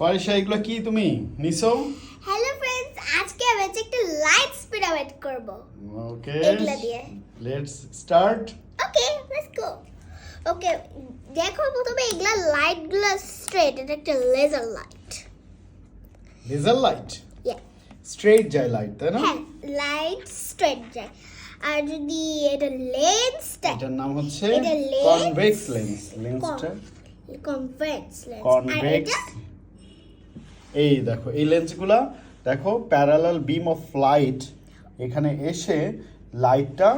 ফারিসা এগুলো কি তুমি নিছো? হ্যালো फ्रेंड्स, আজকে আমি একটা লাইট এক্সপেরিমেন্ট করব। ওকে, এগুলা দিয়ে। Let's start. Okay, let's go. Okay, দেখো প্রথমে এগুলা লাইটগুলো স্ট্রেট, এটা একটা laser light. Laser light yeah, straight যায় লাইট, তাই না? হ্যাঁ, লাইট স্ট্রেট যায়। আর যদি এটা লেন্সটা, এটার নাম হচ্ছে এটা lens, কনভেক্স লেন্স। লেন্সটা কনভেক্স লেন্স। আর কনভেক্স। এটা এই দেখো, এই লেন্সগুলা দেখো প্যারালাল বিম অফ লাইট এখানে এসে লাইটটা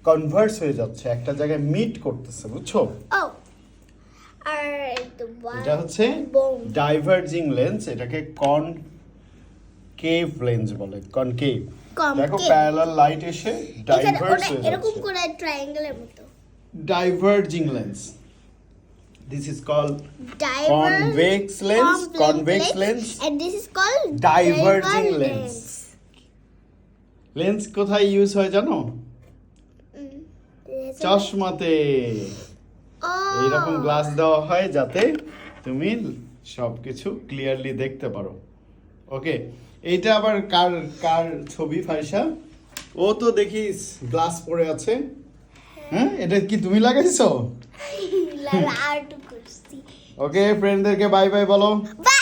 কনভার্স হয়ে যাচ্ছে, একটা জায়গায় মিট করতেছে, বুঝছো? ও, আর এটা হচ্ছে ডাইভার্জিং লেন্স, এটাকে কনকেভ লেন্স বলে, কনকেভ। দেখো প্যারালাল লাইট এসে ডাইভার্স হয়ে এরকম যাচ্ছে, করে ট্রায়াঙ্গেলের মতো। Diverging lens. This is called convex lens, convex lens, and this is called diverging lens. Lens কোথায় ইউজ হয় জানো? চশমাতে এইরকম গ্লাস দেওয়া হয় যাতে তুমি সবকিছু ক্লিয়ারলি দেখতে পারো। ওকে, এইটা আবার কার কার ছবি ফারিসা? ও তো দেখিস গ্লাস পরে আছে। হ্যাঁ, এটা কি তুমি লাগাইছো? আর্ট করছি। ওকে, ফ্রেন্ডদেরকে বাই বাই বলো। বাই।